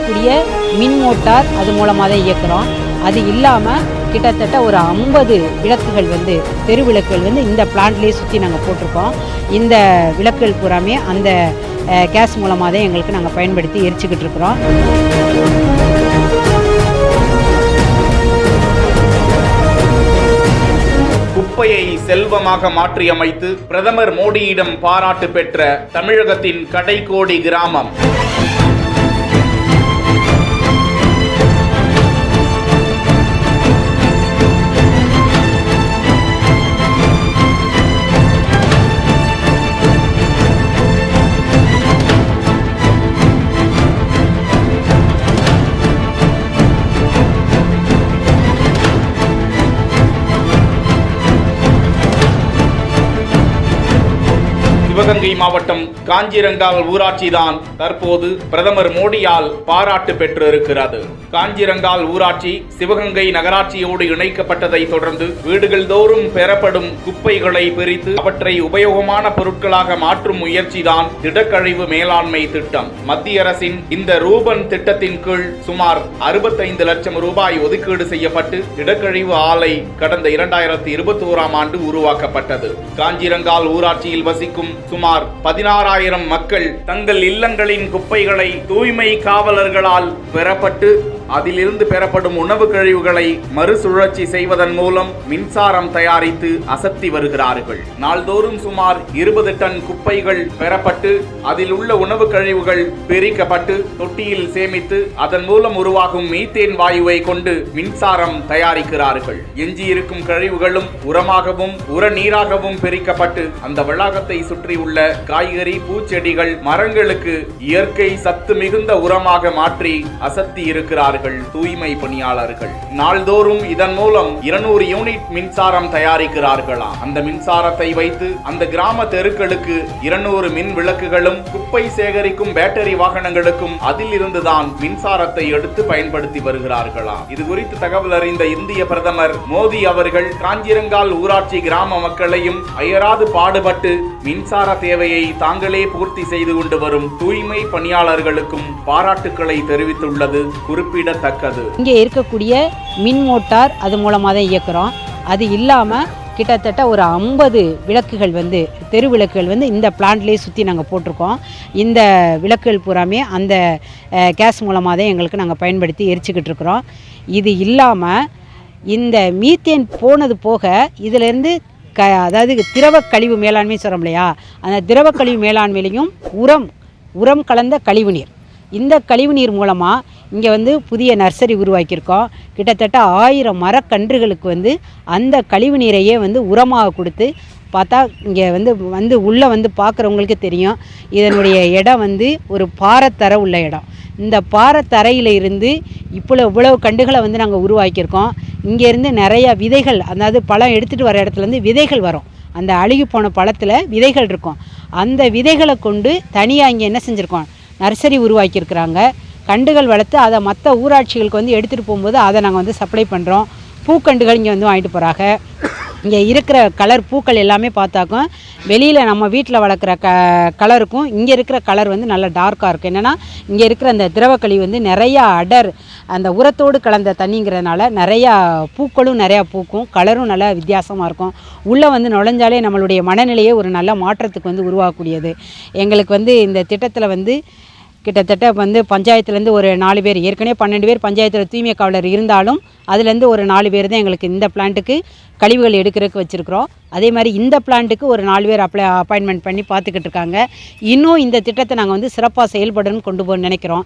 இருக்கக்கூடிய மின் மோட்டார் அது மூலமாக தான் இயக்குறோம். அது இல்லாமல் கிட்டத்தட்ட ஒரு 50 விளக்குகள் தெரு விளக்குகள் இந்த பிளான்ட்லேயே சுற்றி நாங்கள் போட்டிருக்கோம். இந்த விளக்குகள் பூராமே அந்த கேஸ் மூலமாக தான் எங்களுக்கு நாங்கள் பயன்படுத்தி எரிச்சுக்கிட்டு இருக்கிறோம். குப்பையை செல்வமாக மாற்றியமைத்து பிரதமர் மோடியிடம் பாராட்டு பெற்ற தமிழகத்தின் கடைக்கோடி கிராமம். சிவகங்கை மாவட்டம் காஞ்சிரங்கால் ஊராட்சிதான் தற்போது பிரதமர் மோடியால் பாராட்டு பெற்றிருக்கிறது. காஞ்சிரங்கால் ஊராட்சி சிவகங்கை நகராட்சியோடு இணைக்கப்பட்டதை தொடர்ந்து வீடுகள் தோறும் பெறப்படும் குப்பைகளை பிரித்து அவற்றை உபயோகமான பொருட்களாக மாற்றும் முயற்சிதான் திடக்கழிவு மேலாண்மை திட்டம். மத்திய அரசின் இந்த ரூபன் திட்டத்தின் கீழ் சுமார் 65 லட்சம் ரூபாய் ஒதுக்கீடு செய்யப்பட்டு திடக்கழிவு ஆலை கடந்த 2021ஆம் ஆண்டு உருவாக்கப்பட்டது. காஞ்சிரங்கால் ஊராட்சியில் வசிக்கும் சுமார் 16,000 மக்கள் தங்கள் இல்லங்களின் குப்பைகளை தூய்மை காவலர்களால் பெறப்பட்டு அதிலிருந்து பெறப்படும் உணவு கழிவுகளை மறுசுழற்சி செய்வதன் மூலம் மின்சாரம் தயாரித்து அசத்தி வருகிறார்கள். நாள்தோறும் சுமார் 20 டன் குப்பைகள் பெறப்பட்டு அதில் உள்ள உணவு கழிவுகள் பிரிக்கப்பட்டு தொட்டியில் சேமித்து அதன் மூலம் உருவாகும் மீத்தேன் வாயுவை கொண்டு மின்சாரம் தயாரிக்கிறார்கள். எஞ்சியிருக்கும் கழிவுகளும் உரமாகவும் உர நீராகவும் பிரிக்கப்பட்டு அந்த வளாகத்தை சுற்றி உள்ள காய்கறி பூச்செடிகள் மரங்களுக்கு இயற்கை சத்து மிகுந்த உரமாக மாற்றி அசத்தி இருக்கிறார்கள் தூய்மை பணியாளர்கள். நாள்தோறும் இதன் மூலம் 200 யூனிட் மின்சாரம் தயாரிக்கிறார்களாம். அந்த மின்சாரத்தை வைத்து அந்த கிராம தெருக்களுக்கு 200 மின் விளக்குகளும் குப்பை சேகரிக்கும் பேட்டரி வாகனங்களுக்கும் அதில் இருந்துதான் மின்சாரத்தை எடுத்து பயன்படுத்தி வருகிறார்களாம். இது குறித்து தகவல் அறிந்த இந்திய பிரதமர் மோடி அவர்கள் காஞ்சிரங்கால் ஊராட்சி கிராம மக்களையும் அயராது பாடுபட்டு மின்சார தேவையை தாங்களே பூர்த்தி செய்து கொண்டு வரும் தூய்மை பணியாளர்களுக்கும் பாராட்டுக்களை தெரிவித்துள்ளது குறிப்பிடத்தக்கது. இங்கே இருக்கக்கூடிய மின் மோட்டார் அது மூலமாக தான் இயக்குறோம். அது இல்லாமல் கிட்டத்தட்ட ஒரு 50 விளக்குகள் தெரு விளக்குகள் இந்த பிளான்ட்லேயே சுற்றி நாங்கள் போட்டிருக்கோம். இந்த விளக்குகள் பூராமே அந்த கேஸ் மூலமாக தான் எங்களுக்கு நாங்கள் பயன்படுத்தி எரிச்சுக்கிட்டு இருக்கிறோம். இது இல்லாமல் இந்த மீத்தேன் போனது போக இதிலேருந்து அதாவது திரவ கழிவு மேலாண்மை சொல்கிறோம் இல்லையா, அந்த திரவ கழிவு மேலாண்மையிலையும் உரம் கலந்த கழிவுநீர், இந்த கழிவுநீர் மூலமாக இங்கே புதிய நர்சரி உருவாக்கியிருக்கோம். கிட்டத்தட்ட 1000 மரக்கன்றுகளுக்கு அந்த கழிவு நீரையே உரமாக கொடுத்து பார்த்தா இங்கே உள்ளே பார்க்குறவங்களுக்கு தெரியும். இதனுடைய இடம் ஒரு பாறைத்தரை உள்ள இடம். இந்த பாறைத்தரையில் இருந்து இவ்வளவு கண்டுகளை நாங்கள் உருவாக்கியிருக்கோம். இங்கேருந்து நிறைய விதைகள், அதாவது பழம் எடுத்துகிட்டு வர இடத்துலேருந்து விதைகள் வரும். அந்த அழுகி போன பழத்தில் விதைகள் இருக்கும். அந்த விதைகளை கொண்டு தனியாக இங்கே என்ன செஞ்சுருக்கோம், நர்சரி உருவாக்கியிருக்கிறாங்க. கண்டுகள் வளர்த்து அதை மற்ற ஊராட்சிகளுக்கு எடுத்துகிட்டு போகும்போது அதை நாங்கள் சப்ளை பண்ணுறோம். பூக்கண்டுகள் இங்கே வாங்கிட்டு போகிறாங்க. இங்கே இருக்கிற கலர் பூக்கள் எல்லாமே பார்த்தாக்கும் வெளியில் நம்ம வீட்டில் வளர்க்குற கலருக்கும் இங்கே இருக்கிற கலர் நல்லா டார்க்காக இருக்கும். என்னென்னா இங்கே இருக்கிற அந்த திரவக்கழிவு நிறையா அடர் அந்த உரத்தோடு கலந்த தண்ணிங்கிறதுனால நிறையா பூக்களும் நிறையா பூக்கும், கலரும் நல்லா வித்தியாசமாக இருக்கும். உள்ளே நுழைஞ்சாலே நம்மளுடைய மனநிலையே ஒரு நல்ல மாற்றத்துக்கு உருவாகக்கூடியது. எங்களுக்கு இந்த திட்டத்தில் கிட்டத்தட்ட பஞ்சாயத்துலேருந்து ஒரு 4 பேர், ஏற்கனவே 12 பேர் பஞ்சாயத்தில் தூய்மை காவலர் இருந்தாலும் அதுலேருந்து ஒரு 4 பேர் தான் எங்களுக்கு இந்த பிளான்ட்டுக்கு கழிவுகள் எடுக்கிறதுக்கு வச்சுருக்கிறோம். அதே மாதிரி இந்த பிளான்ட்டுக்கு ஒரு 4 பேர் அப்பாயின்மெண்ட் பண்ணி பார்த்துக்கிட்டு இருக்காங்க. இன்னும் இந்த திட்டத்தை நாங்கள் சிறப்பாக செயல்படணும்னு கொண்டு போக நினைக்கிறோம்.